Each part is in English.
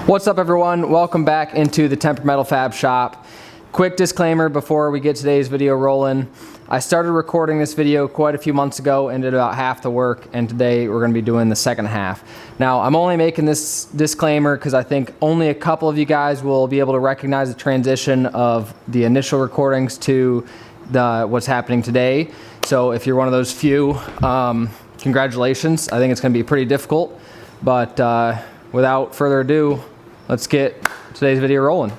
What's up everyone? Welcome back into the Temperamental Fab Shop. Quick disclaimer before we get today's video rolling. I started recording this video quite a few months ago and did about half the work, and today we're going to be doing the second half. Now I'm only making this disclaimer because I think only a couple of you guys will be able to recognize the transition of the initial recordings to what's happening today. So if you're one of those few, congratulations. I think it's going to be pretty difficult, but without further ado, let's get today's video rolling.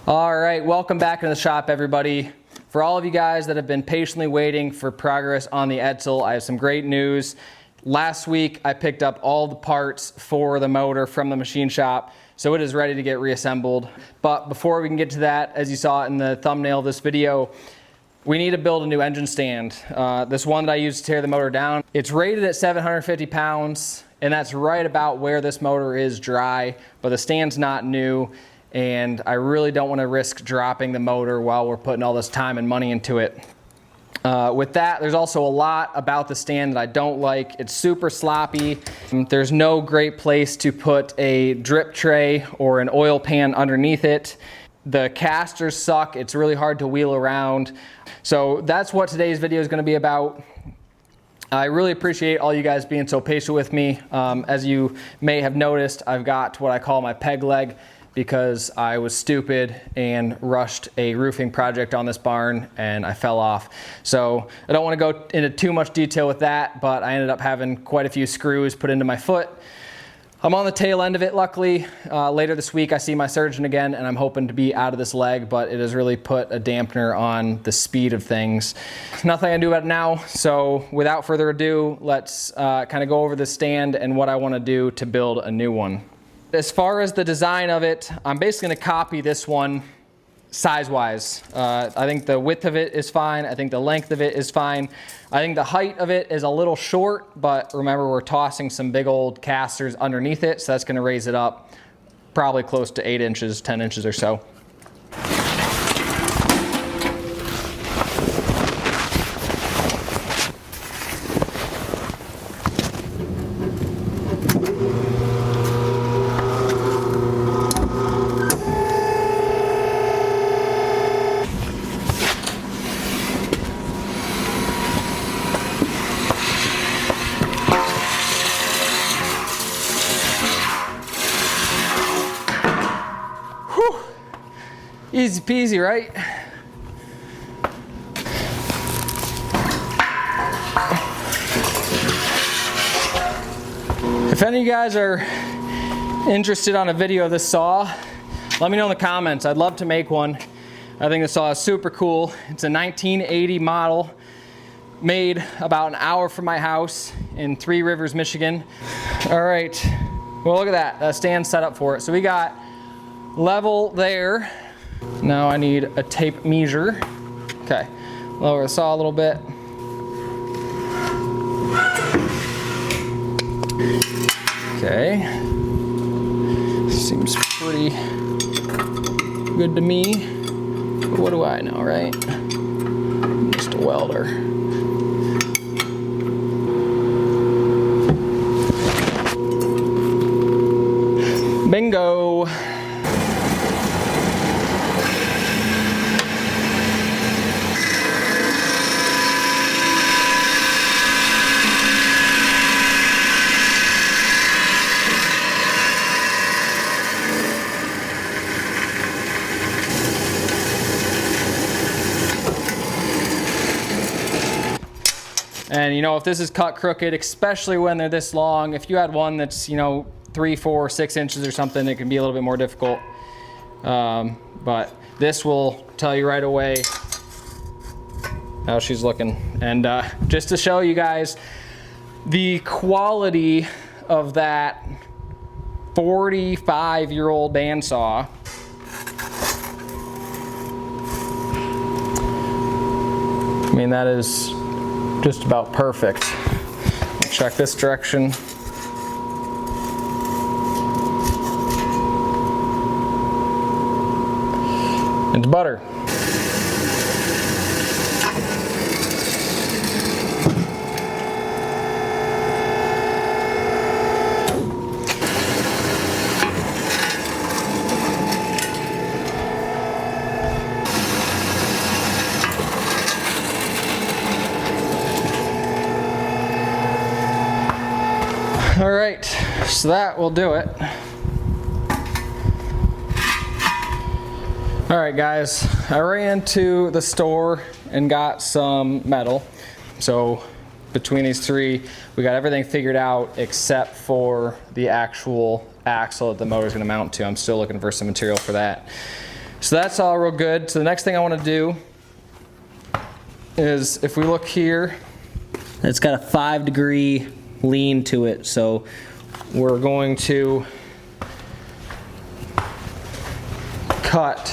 All right, welcome back to the shop, everybody. For all of you guys that have been patiently waiting for progress on the Edsel, I have some great news. Last week, I picked up all the parts for the motor from the machine shop, so it is ready to get reassembled. But before we can get to that, as you saw in the thumbnail of this video, we need to build a new engine stand. This one that I used to tear the motor down, it's rated at 750 pounds, and that's right about where this motor is dry, but the stand's not new, and I really don't want to risk dropping the motor while we're putting all this time and money into it. With that, there's also a lot about the stand that I don't like. It's super sloppy. There's no great place to put a drip tray or an oil pan underneath it. The casters suck. It's really hard to wheel around. So that's what today's video is going to be about. I really appreciate all you guys being so patient with me. As you may have noticed, I've got what I call my peg leg, because I was stupid and rushed a roofing project on this barn and I fell off. So I don't want to go into too much detail with that, but I ended up having quite a few screws put into my foot. I'm on the tail end of it, luckily. Later this week I see my surgeon again, and I'm hoping to be out of this leg, but it has really put a dampener on the speed of things. There's nothing I can do about it now, so without further ado, let's kind of go over the stand and what I want to do to build a new one. As far as the design of it, I'm basically going to copy this one size-wise. I think the width of it is fine. I think the length of it is fine. I think the height of it is a little short, but remember we're tossing some big old casters underneath it, so that's going to raise it up probably close to 8 inches, 10 inches or so. Easy peasy, right? If any of you guys are interested on a video of this saw, let me know in the comments. I'd love to make one. I think the saw is super cool. It's a 1980 model, made about an hour from my house in Three Rivers, Michigan. All right, well look at that, the stand's set up for it. So we got level there. Now I need a tape measure. Okay, lower the saw a little bit. Okay, seems pretty good to me. But what do I know, right? I'm just a welder. Bingo! And you know, if this is cut crooked, especially when they're this long, if you had one that's, you know, 3, 4, 6 inches or something, it can be a little bit more difficult. But this will tell you right away how she's looking. And just to show you guys the quality of that 45-year-old bandsaw. I mean, that is just about perfect. Check this direction. into butter. All right, so that will do it. All right, guys, I ran to the store and got some metal. So between these three, we got everything figured out except for the actual axle that the motor is going to mount to. I'm still looking for some material for that. So that's all real good. So the next thing I want to do is, if we look here, it's got a 5-degree lean to it, so we're going to cut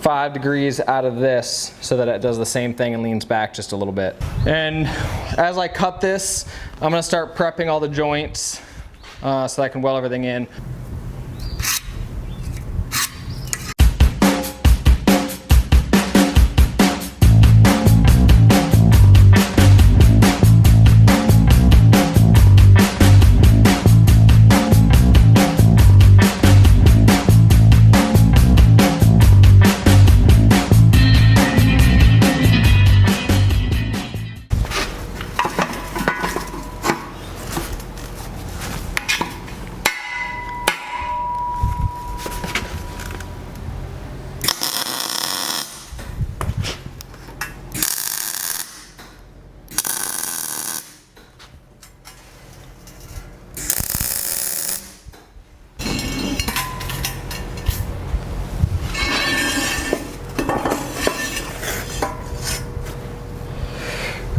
5 degrees out of this so that it does the same thing and leans back just a little bit. And as I cut this, I'm going to start prepping all the joints so that I can weld everything in.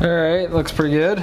All right, looks pretty good.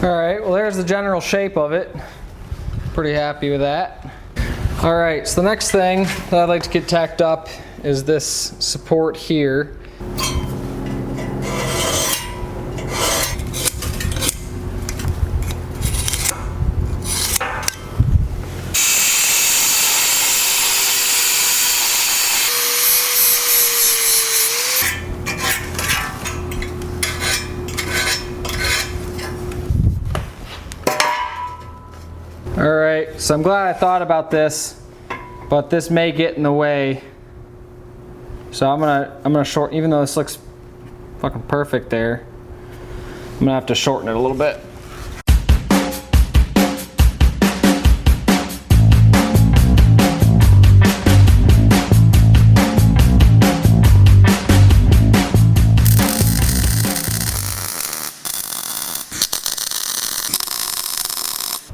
All right, well there's the general shape of it. Pretty happy with that. All right, so the next thing that I'd like to get tacked up is this support here. All right, so I'm glad I thought about this, but this may get in the way. So I'm gonna shorten, even though this looks fucking perfect there, I'm gonna have to shorten it a little bit.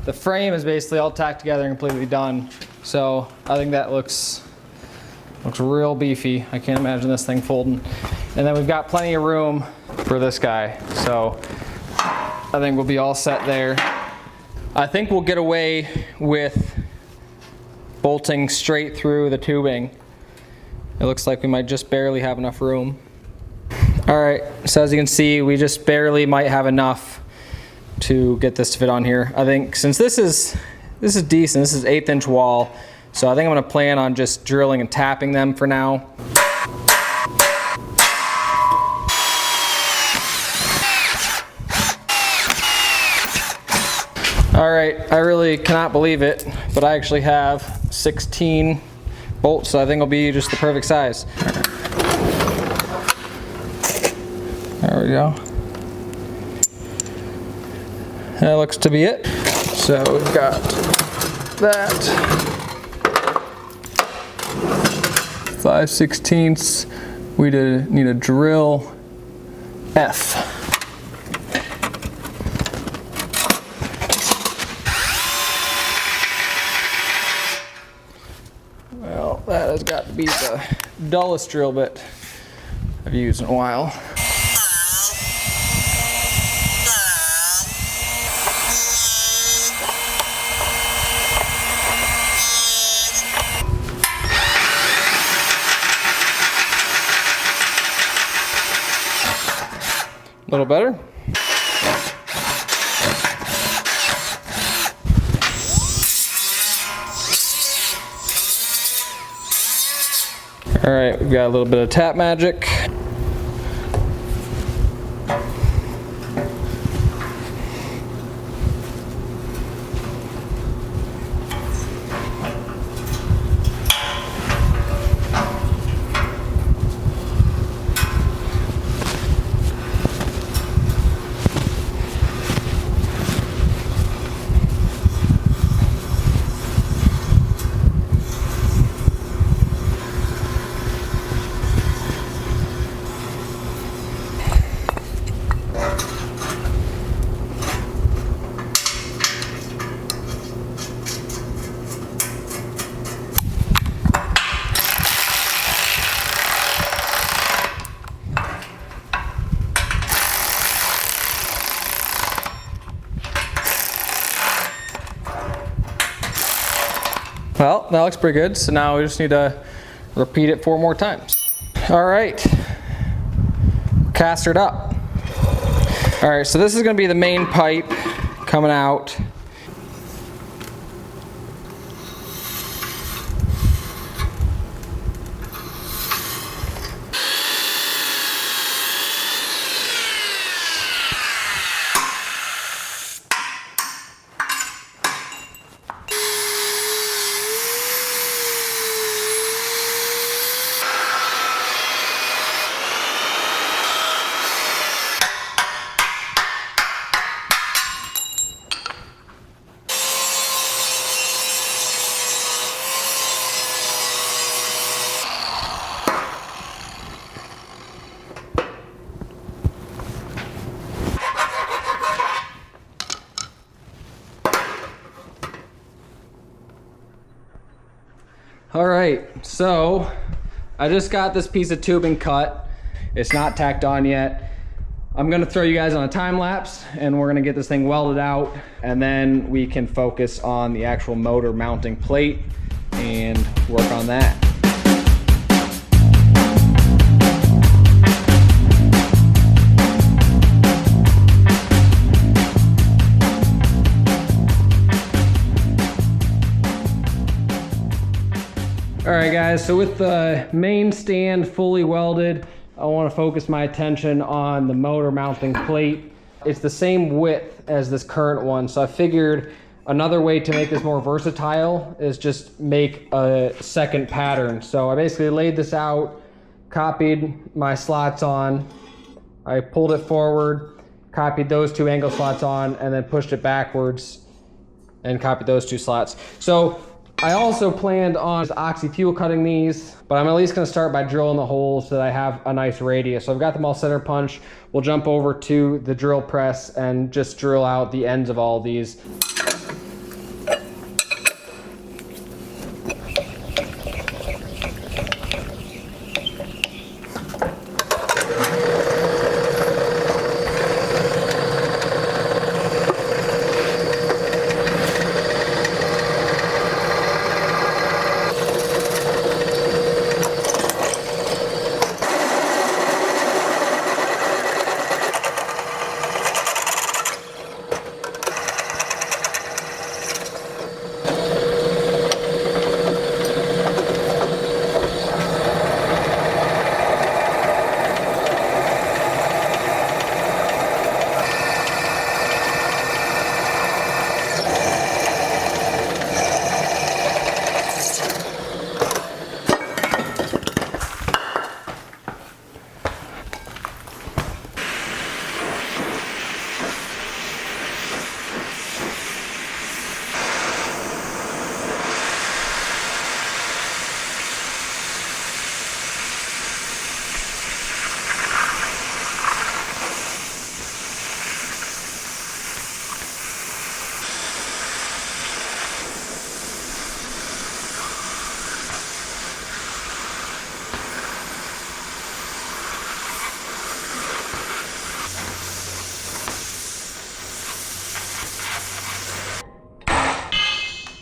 The frame is basically all tacked together and completely done. So I think that looks real beefy. I can't imagine this thing folding. And then we've got plenty of room for this guy. So I think we'll be all set there. I think we'll get away with bolting straight through the tubing. It looks like we might just barely have enough room. All right, so as you can see, we just barely might have enough to get this to fit on here. I think since this is decent, this is 1/8 inch wall, so I think I'm gonna plan on just drilling and tapping them for now. All right, I really cannot believe it, but I actually have 16 bolts, so I think it'll be just the perfect size. There we go. That looks to be it. So we've got that. 5/16. We need to drill F. Well, that has got to be the dullest drill bit I've used in a while. A little better. All right, we've got a little bit of tap magic. Well, that looks pretty good. So now we just need to repeat it 4 more times. All right, castered up. All right, so this is gonna be the main pipe coming out. All right, so I just got this piece of tubing cut. It's not tacked on yet. I'm gonna throw you guys on a time lapse and we're gonna get this thing welded out, and then we can focus on the actual motor mounting plate and work on that. All right guys, so with the main stand fully welded, I want to focus my attention on the motor mounting plate. It's the same width as this current one, so I figured another way to make this more versatile is just make a second pattern. So I basically laid this out, copied my slots on, I pulled it forward, copied those 2 angle slots on, and then pushed it backwards and copied those 2 slots. So I also planned on oxy fuel cutting these, but I'm at least gonna start by drilling the holes so that I have a nice radius. So I've got them all center punch. We'll jump over to the drill press and just drill out the ends of all these.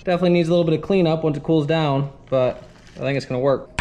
Definitely needs a little bit of cleanup once it cools down, but I think it's gonna work.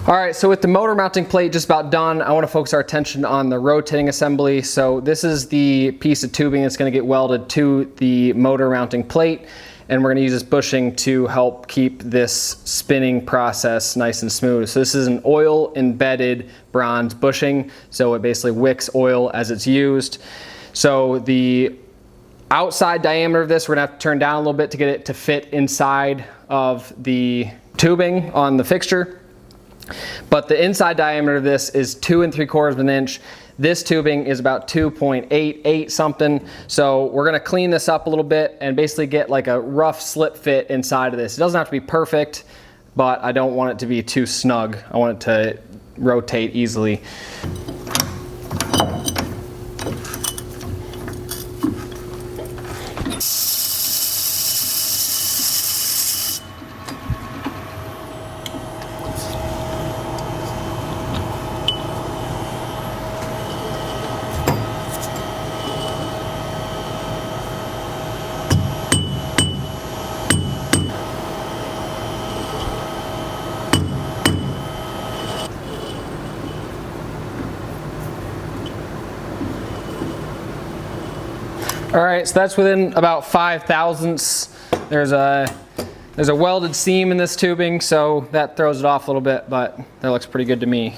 All right, so with the motor mounting plate just about done, I want to focus our attention on the rotating assembly. So this is the piece of tubing that's going to get welded to the motor mounting plate, and we're going to use this bushing to help keep this spinning process nice and smooth. So this is an oil embedded bronze bushing, so it basically wicks oil as it's used. So the outside diameter of this, we're going to have to turn down a little bit to get it to fit inside of the tubing on the fixture. But the inside diameter of this is 2 3/4 of an inch. This tubing is about 2.88 something. So we're gonna clean this up a little bit and basically get like a rough slip fit inside of this. It doesn't have to be perfect, but I don't want it to be too snug. I want it to rotate easily. All right, so that's within about 5 thousandths. There's a welded seam in this tubing, so that throws it off a little bit, but that looks pretty good to me.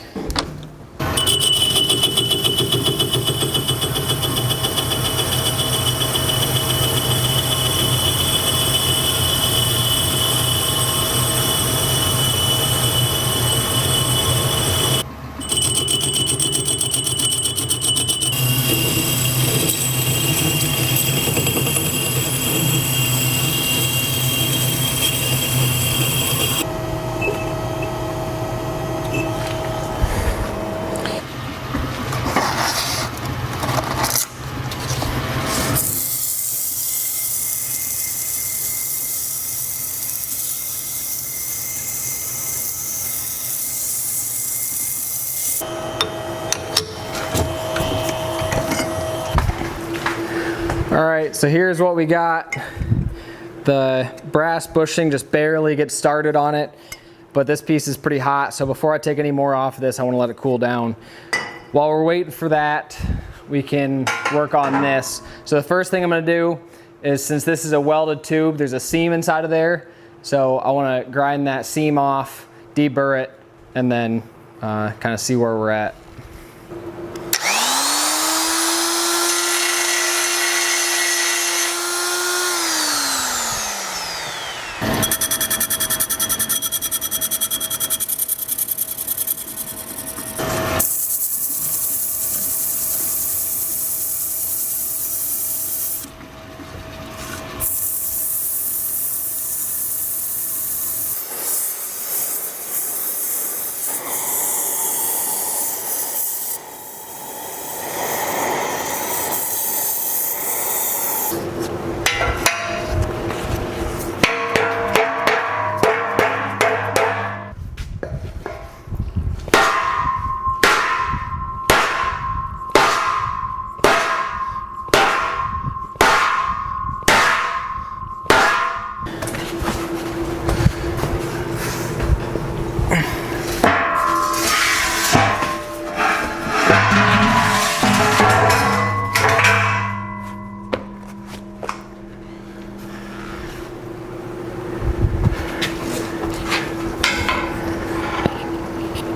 All right, so here's what we got. The brass bushing just barely gets started on it, but this piece is pretty hot, so before I take any more off of this, I want to let it cool down. While we're waiting for that, we can work on this. So the first thing I'm going to do is since this is a welded tube, there's a seam inside of there. So I want to grind that seam off, deburr it, and then kind of see where we're at.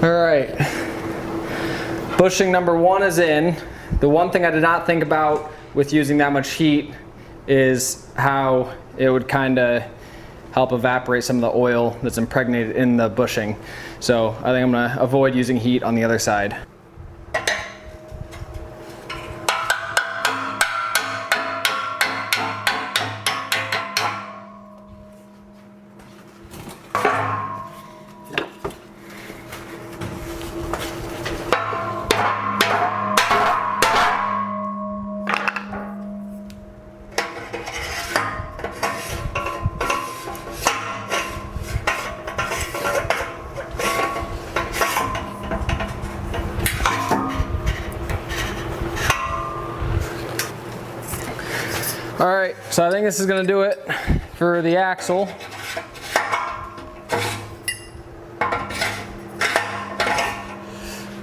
All right, bushing number 1 is in. The one thing I did not think about with using that much heat is how it would kind of help evaporate some of the oil that's impregnated in the bushing. So I think I'm gonna avoid using heat on the other side. All right, so I think this is gonna do it for the axle. I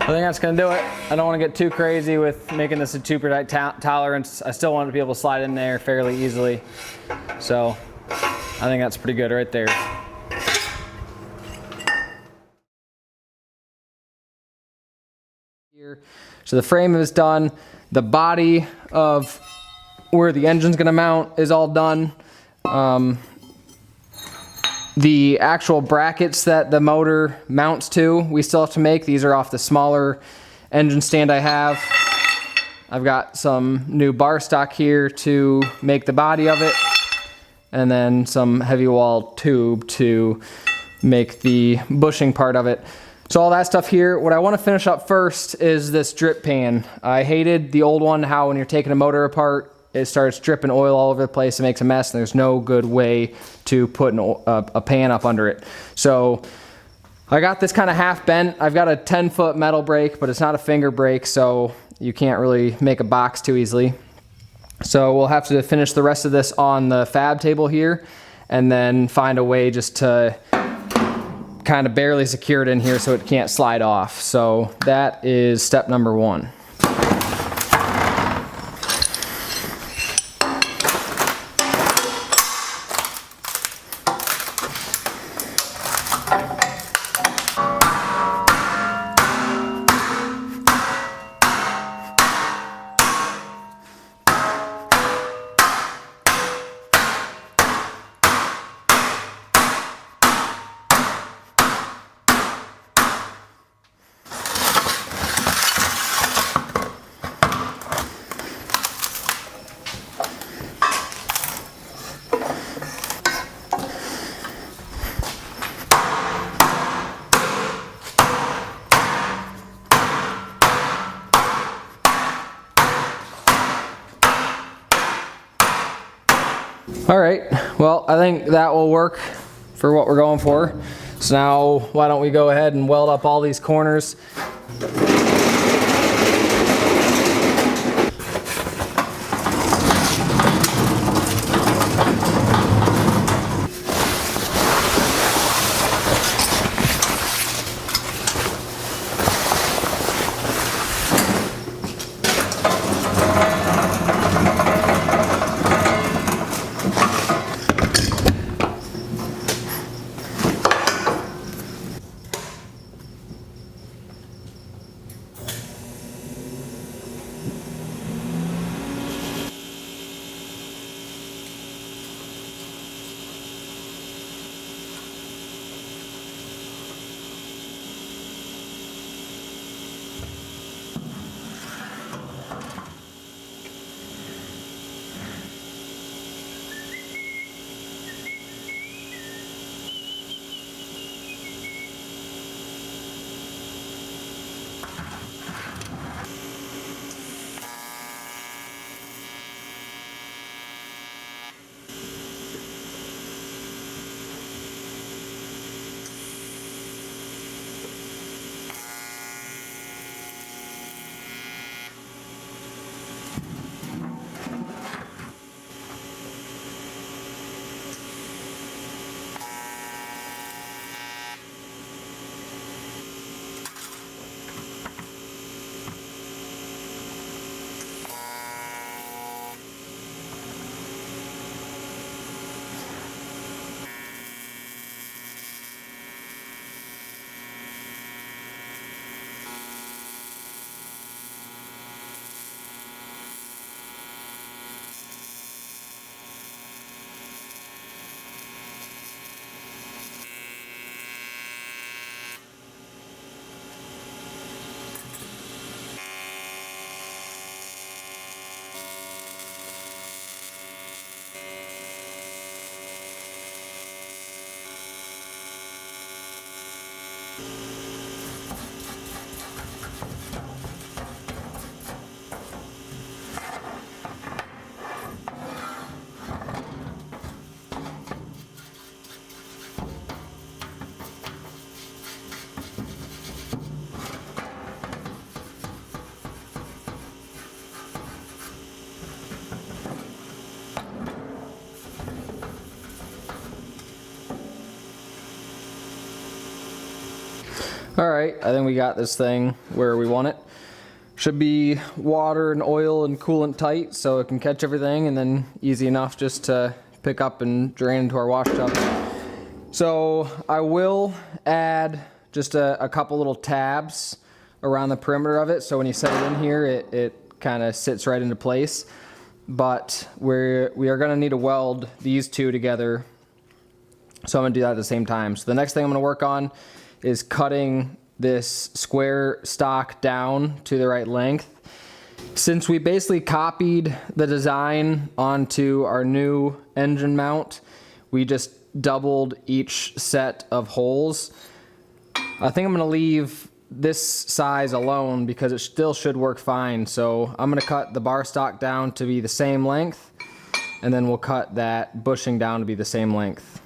think that's gonna do it. I don't wanna get too crazy with making this a super tight tolerance. I still want it to be able to slide in there fairly easily. So I think that's pretty good right there. So the frame is done. The body of where the engine's gonna mount is all done. The actual brackets that the motor mounts to, we still have to make. These are off the smaller engine stand I have. I've got some new bar stock here to make the body of it, and then some heavy wall tube to make the bushing part of it. So all that stuff here. What I want to finish up first is this drip pan. I hated the old one, how when you're taking a motor apart, it starts dripping oil all over the place. It makes a mess, and there's no good way to put a pan up under it. So I got this kind of half bent. I've got a 10-foot metal brake, but it's not a finger brake, so you can't really make a box too easily. So we'll have to finish the rest of this on the fab table here, and then find a way just to kind of barely secure it in here so it can't slide off. So that is step number 1. All right, well, I think that will work for what we're going for. So now why don't we go ahead and weld up all these corners. All right, I think we got this thing where we want it. Should be water and oil and coolant tight so it can catch everything, and then easy enough just to pick up and drain into our wash tub. So I will add just a couple little tabs around the perimeter of it, so when you set it in here, it kind of sits right into place. But we are going to need to weld these two together, so I'm going to do that at the same time. So the next thing I'm going to work on is cutting this square stock down to the right length. Since we basically copied the design onto our new engine mount, we just doubled each set of holes. I think I'm going to leave this size alone because it still should work fine. So I'm going to cut the bar stock down to be the same length, and then we'll cut that bushing down to be the same length.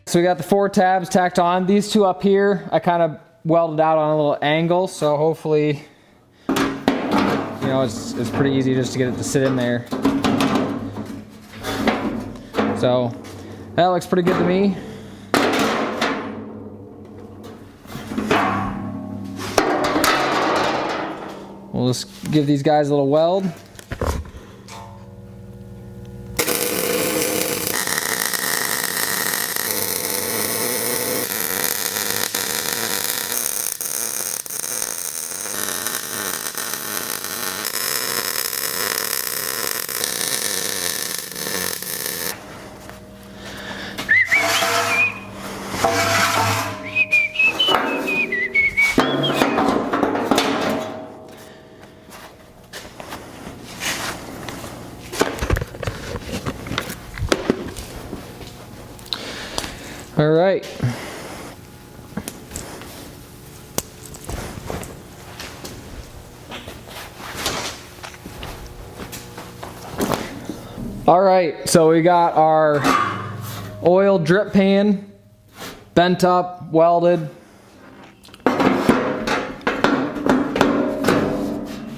So we got the 4 tabs tacked on. These 2 up here, I kind of welded out on a little angle, so hopefully, you know, it's pretty easy just to get it to sit in there. So that looks pretty good to me. We'll just give these guys a little weld. All right. All right, so we got our oil drip pan bent up, welded.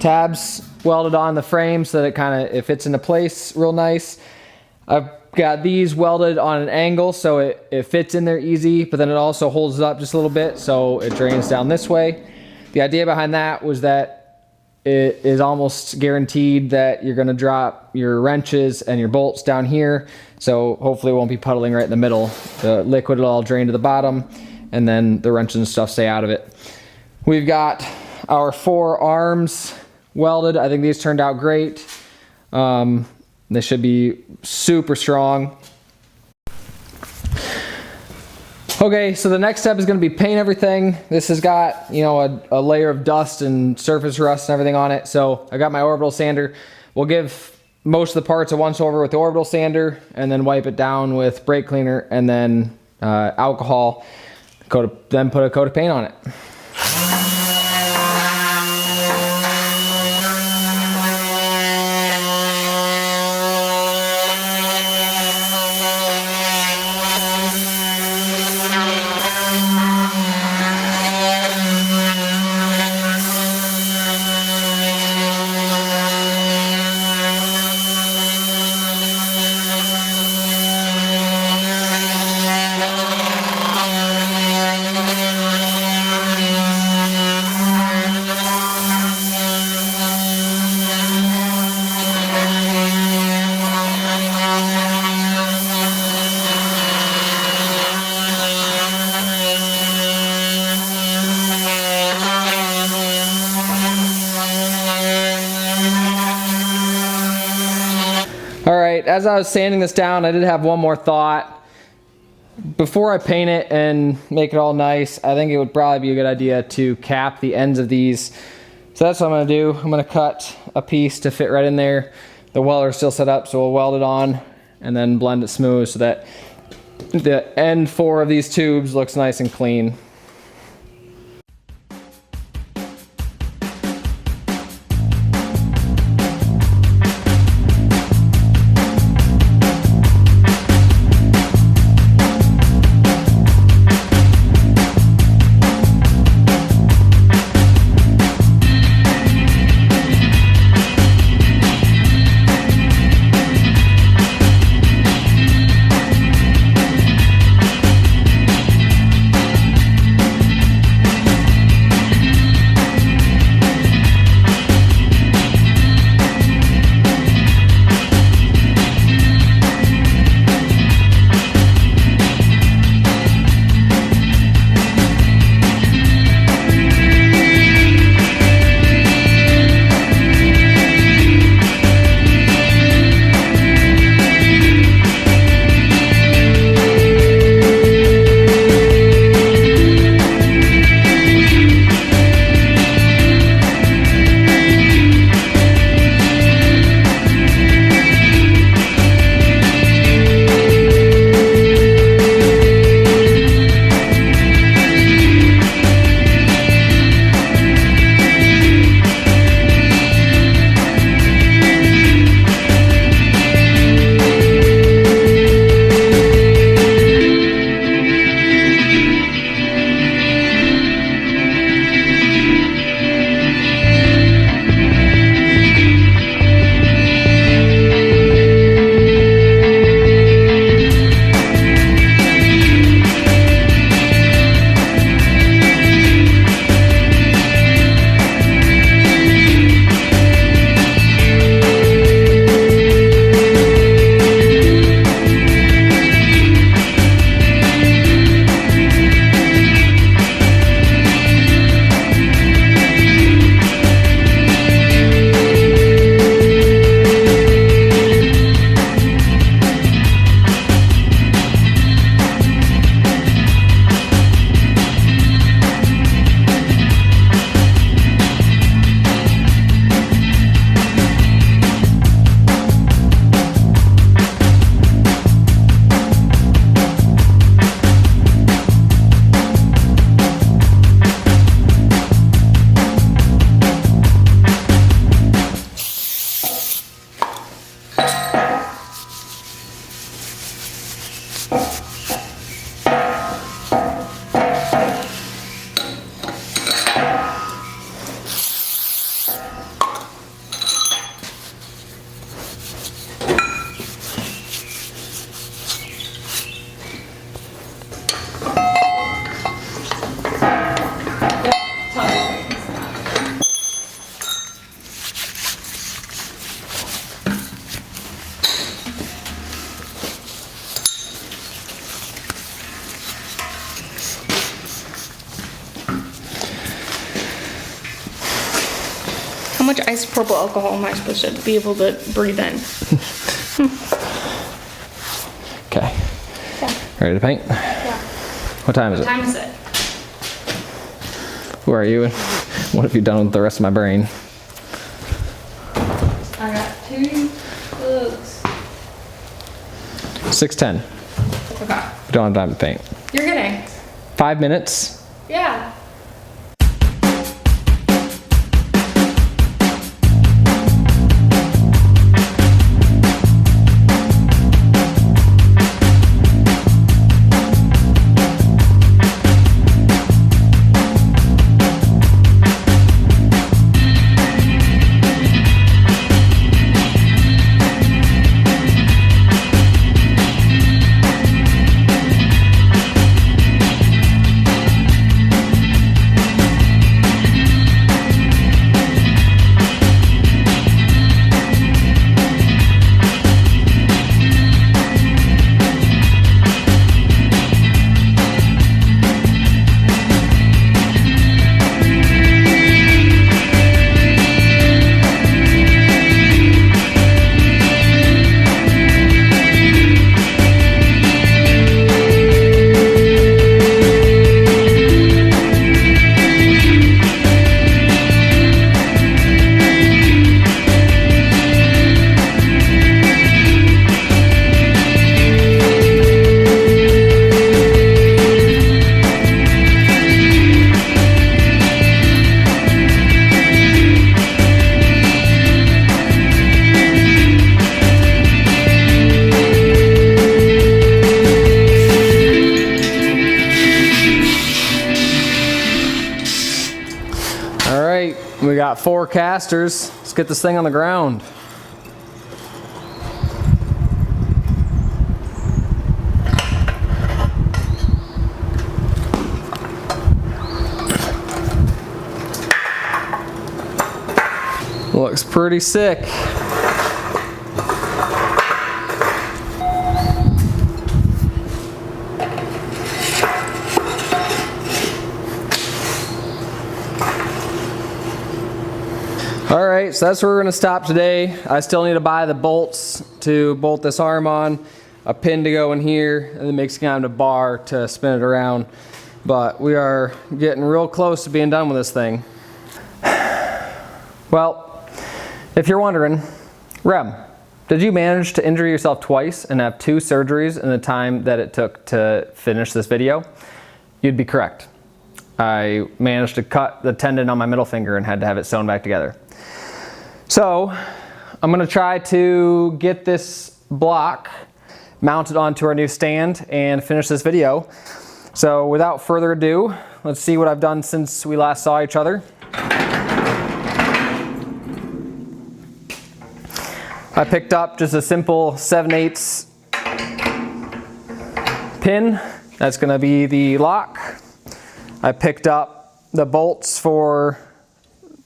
Tabs welded on the frame so that it fits into place real nice. I've got these welded on an angle so it fits in there easy, but then it also holds it up just a little bit so it drains down this way. The idea behind that was that it is almost guaranteed that you're going to drop your wrenches and your bolts down here, so hopefully it won't be puddling right in the middle. The liquid will all drain to the bottom, and then the wrenches and stuff stay out of it. We've got our 4 arms welded. I think these turned out great. They should be super strong. Okay, so the next step is going to be paint everything. This has got, you know, a layer of dust and surface rust and everything on it. So I got my orbital sander. We'll give most of the parts a once over with the orbital sander and then wipe it down with brake cleaner and then alcohol. Then put a coat of paint on it. All right, as I was sanding this down, I did have one more thought. Before I paint it and make it all nice, I think it would probably be a good idea to cap the ends of these. So that's what I'm gonna do. I'm gonna cut a piece to fit right in there. The welder is still set up, so we'll weld it on and then blend it smooth so that the end 4 of these tubes looks nice and clean. How much isopropyl alcohol am I supposed to be able to breathe in? Okay. Yeah. Ready to paint? Yeah. What time is What it? time is it? Who are you and what have you done with the rest of my brain? I got 2 books. 6:10. Okay. We don't have time to paint. You're kidding. 5 minutes. Yeah. All right, we got 4 casters. Let's get this thing on the ground. Looks pretty sick. All right, so that's where we're gonna stop today. I still need to buy the bolts to bolt this arm on, a pin to go in here, and the mixing kind of a bar to spin it around. But we are getting real close to being done with this thing. Well, if you're wondering, Rem, did you manage to injure yourself twice and have 2 surgeries in the time that it took to finish this video? You'd be correct. I managed to cut the tendon on my middle finger and had to have it sewn back together. So I'm gonna try to get this block mounted onto our new stand and finish this video. So without further ado, let's see what I've done since we last saw each other. I picked up just a simple 7/8 pin. That's gonna be the lock. I picked up the bolts for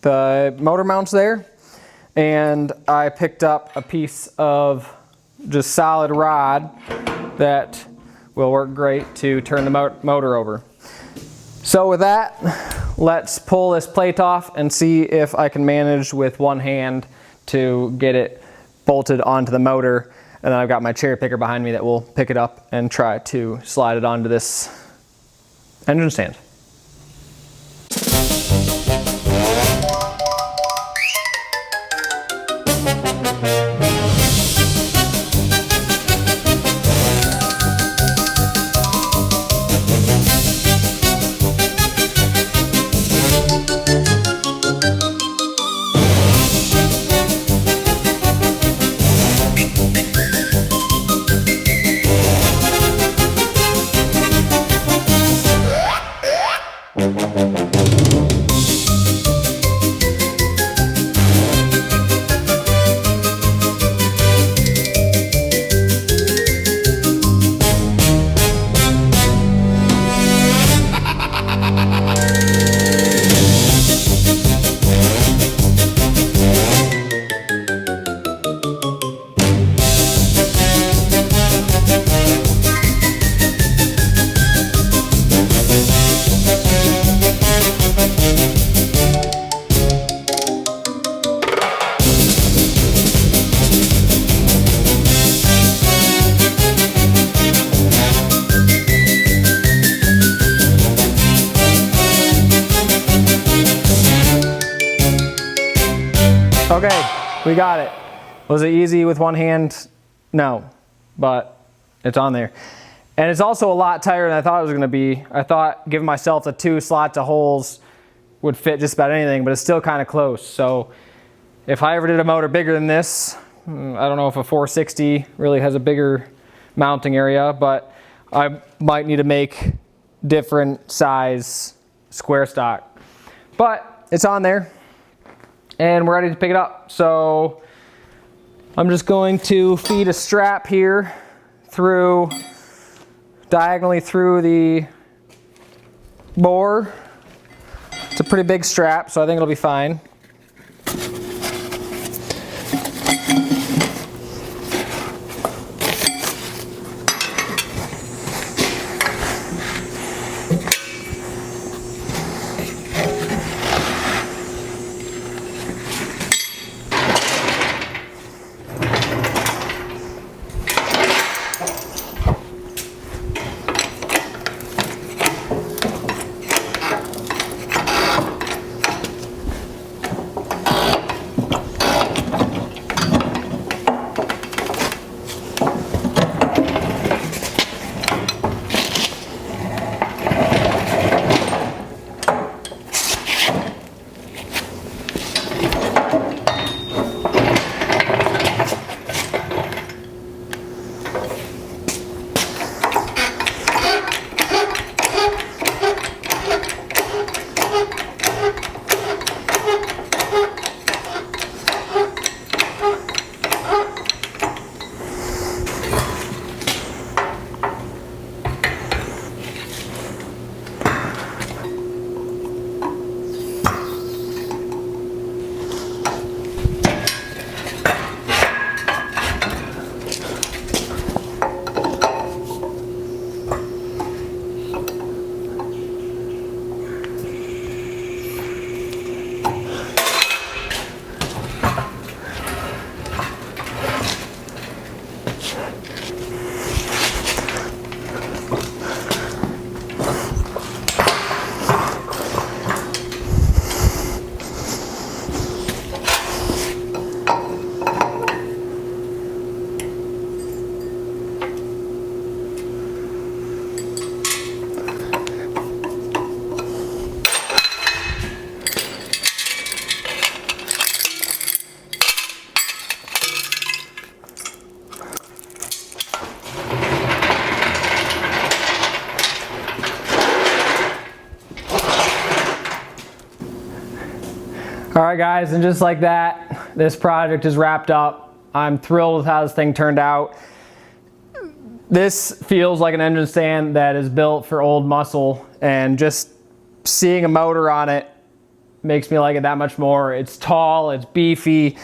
the motor mounts there. And I picked up a piece of just solid rod that will work great to turn the motor over. So with that, let's pull this plate off and see if I can manage with one hand to get it bolted onto the motor. And then I've got my cherry picker behind me that will pick it up and try to slide it onto this engine stand. We got it. Was it easy with one hand? No, but it's on there. And it's also a lot tighter than I thought it was gonna be. I thought giving myself the 2 slots of holes would fit just about anything, but it's still kind of close. So if I ever did a motor bigger than this, I don't know if a 460 really has a bigger mounting area, but I might need to make different size square stock. But it's on there and we're ready to pick it up. So I'm just going to feed a strap here diagonally through the bore. It's a pretty big strap, so I think it'll be fine. All right guys, and just like that, this project is wrapped up. I'm thrilled with how this thing turned out. This feels like an engine stand that is built for old muscle, and just seeing a motor on it makes me like it that much more. It's tall, it's beefy.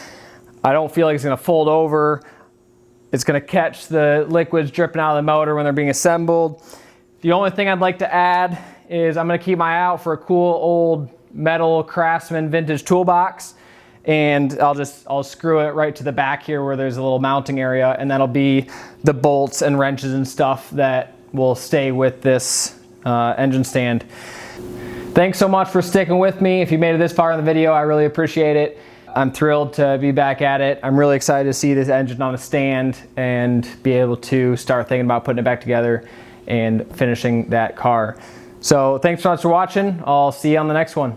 I don't feel like it's gonna fold over. It's gonna catch the liquids dripping out of the motor when they're being assembled. The only thing I'd like to add is I'm gonna keep my eye out for a cool old metal Craftsman vintage toolbox, and I'll screw it right to the back here where there's a little mounting area, and that'll be the bolts and wrenches and stuff that will stay with this engine stand. Thanks so much for sticking with me. If you made it this far in the video, I really appreciate it. I'm thrilled to be back at it. I'm really excited to see this engine on a stand and be able to start thinking about putting it back together and finishing that car. So thanks so much for watching. I'll see you on the next one.